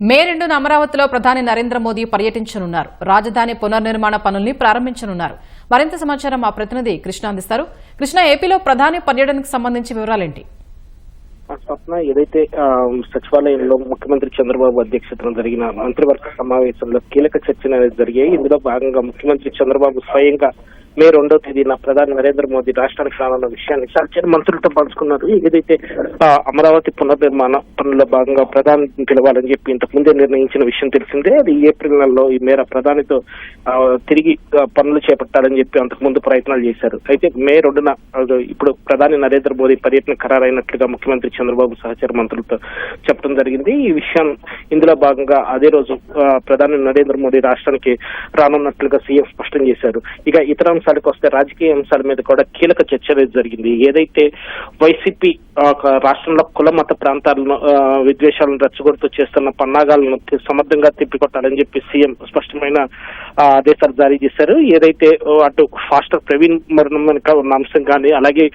మే 2న అమరావతిలో ప్రధాని నరేంద్ర మోదీ పర్యటించనున్నారు. రాజధాని పునర్నిర్మాణ పనుల్ని ప్రారంభించనున్నారు. మరింత సమాచారం మా ప్రతినిధి కృష్ణ అందిస్తారు. కృష్ణ, ఏపీలో ప్రధాని పర్యటనకు సంబంధించి వివరాలేంటి? స్వప్న, ఏదైతే సచివాలయంలో ముఖ్యమంత్రి చంద్రబాబు అధ్యక్షతన జరిగిన మంత్రివర్గ సమావేశంలో కీలక చర్చలు అనేది జరిగాయి. ఇందులో భాగంగా ముఖ్యమంత్రి చంద్రబాబు స్వయంగా మే 2వ తేదీన ప్రధాని నరేంద్ర మోదీ రాష్ట్రానికి రానున్న విషయాన్ని సర్చర్ మంత్రులతో పంచుకున్నారు. ఏదైతే అమరావతి పునర్నిర్మాణ పనుల్లో భాగంగా ప్రధాని పిలవాలని చెప్పి ఇంతకు ముందే నిర్ణయించిన విషయం తెలిసిందే. అది ఏప్రిల్ నెలలో ఈ మేర ప్రధానితో తిరిగి పనులు చేపట్టాలని చెప్పి అంతకు ముందు ప్రయత్నాలు చేశారు. అయితే మే 2న ఇప్పుడు ప్రధాని నరేంద్ర మోదీ పర్యటన ఖరారైనట్లుగా ముఖ్యమంత్రి చంద్రబాబు సహచర మంత్రులతో చెప్పడం జరిగింది. ఈ విషయం ఇందులో భాగంగా అదే రోజు ప్రధాని నరేంద్ర మోదీ రాష్ట్రానికి రానున్నట్లుగా సీఎం స్పష్టం చేశారు. ఇక ఇతర అంశాలకు వస్తే రాజకీయ అంశాల మీద కూడా కీలక చర్చ అనేది జరిగింది. ఏదైతే వైసీపీ రాష్ట్రంలో కుల మత ప్రాంతాలను విద్వేషాలను రెచ్చగొడుతూ చేస్తున్న పన్నాగాలను సమర్థంగా తిప్పికొట్టాలని చెప్పి సీఎం స్పష్టమైన ఆదేశాలు జారీ చేశారు. ఏదైతే అటు ఫాస్టర్ ప్రవీణ్ మరణం వెనుక ఉన్న అంశం కానీ, అలాగే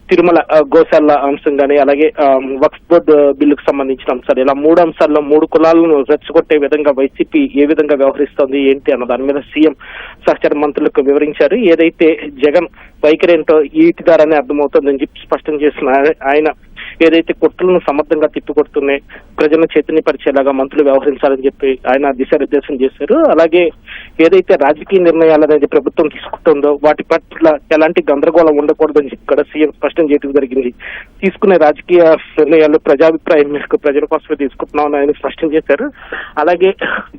తిరుమల గోశాల అంశం కానీ, అలాగే వక్ఫ్ బోర్డు బిల్లుకు సంబంధించిన అంశాలు, ఇలా 3 అంశాల్లో 3 కులాలను రెచ్చగొట్టే విధంగా వైసీపీ ఏ విధంగా వ్యవహరిస్తోంది ఏంటి అన్న దాని మీద సీఎం సహచర మంత్రులకు వివరించారు. ఏదైతే జగన్ వైఖరి ఏంటో ఈటి ద్వారానే అర్థమవుతుందని చెప్పి స్పష్టం చేసిన ఆయన ఏదైతే కుట్రలను సమర్థంగా తిప్పికొడుతున్నాయి ప్రజలను చైతన్యపరిచేలాగా మంత్రులు వ్యవహరించాలని చెప్పి ఆయన దిశానిర్దేశం చేశారు. అలాగే ఏదైతే రాజకీయ నిర్ణయాలు అనేది ప్రభుత్వం తీసుకుంటుందో వాటి పట్ల ఎలాంటి గందరగోళం ఉండకూడదని చెప్పి కూడా సీఎం స్పష్టం చేయడం జరిగింది. తీసుకునే రాజకీయ నిర్ణయాలు ప్రజాభిప్రాయం మేరకు ప్రజల కోసమే తీసుకుంటున్నామని ఆయన స్పష్టం చేశారు. అలాగే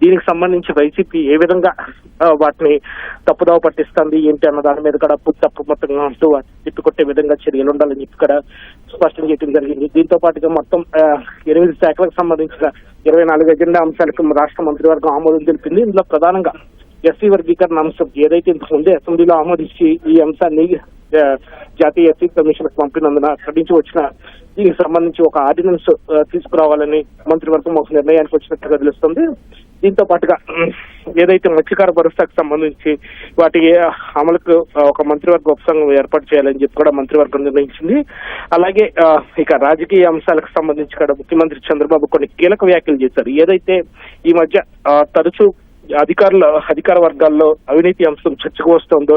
దీనికి సంబంధించి వైసీపీ ఏ విధంగా వాటిని తప్పుదోవ పట్టిస్తుంది ఏంటి అన్న దాని మీద కూడా పూర్తి అప్రమత్తంగా ఉంటూ తిప్పికొట్టే విధంగా చర్యలు ఉండాలని చెప్పి కూడా స్పష్టం చేయడం జరిగింది. దీంతో పాటుగా మొత్తం 8 శాఖలకు సంబంధించిన 24 ఎజెండా అంశాలకు రాష్ట్ర మంత్రివర్గం ఆమోదం తెలిపింది. ఇందులో ప్రధానంగా ఎస్సీ వర్గీకరణ అంశం ఏదైతే ఇంతకు ముందే అసెంబ్లీలో ఆమోదించి ఈ అంశాన్ని జాతీయ ఎస్సీ కమిషన్ పంపినందున అక్కడి నుంచి వచ్చిన దీనికి సంబంధించి ఒక ఆర్డినెన్స్ తీసుకురావాలని మంత్రివర్గం ఒక నిర్ణయానికి వచ్చినట్టుగా తెలుస్తుంది. దీంతో పాటుగా ఏదైతే మత్స్యకార భరోసాకు సంబంధించి వాటి అమలుకు ఒక మంత్రివర్గ ఉపసంఘం ఏర్పాటు చేయాలని చెప్పి కూడా మంత్రివర్గం నిర్ణయించింది. అలాగే ఇక రాజకీయ అంశాలకు సంబంధించి కూడా ముఖ్యమంత్రి చంద్రబాబు కొన్ని కీలక వ్యాఖ్యలు చేశారు. ఏదైతే ఈ మధ్య తరచూ అధికార వర్గాల్లో అవినీతి అంశం చర్చకు వస్తుందో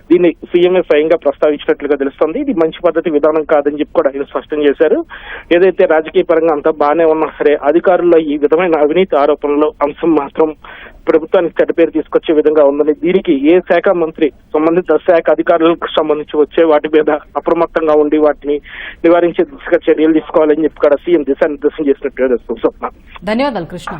దీన్ని సీఎంఏ స్వయంగా ప్రస్తావించినట్లుగా తెలుస్తుంది. ఇది మంచి పద్ధతి విధానం కాదని చెప్పి కూడా ఆయన స్పష్టం చేశారు. ఏదైతే రాజకీయ పరంగా అంతా బాగానే ఉన్నా సరే అధికారుల్లో ఈ విధమైన అవినీతి ఆరోపణలో అంశం మాత్రం ప్రభుత్వానికి చెడ్డ పేరు తీసుకొచ్చే విధంగా ఉందని, దీనికి ఏ శాఖ మంత్రి సంబంధిత శాఖ అధికారులకు సంబంధించి వచ్చే వాటి మీద అప్రమత్తంగా ఉండి వాటిని నివారించే దిశగా చర్యలు తీసుకోవాలని చెప్పి కూడా సీఎం దిశానిర్దేశం చేసినట్టుగా తెలుస్తుంది. ధన్యవాదాలు కృష్ణ.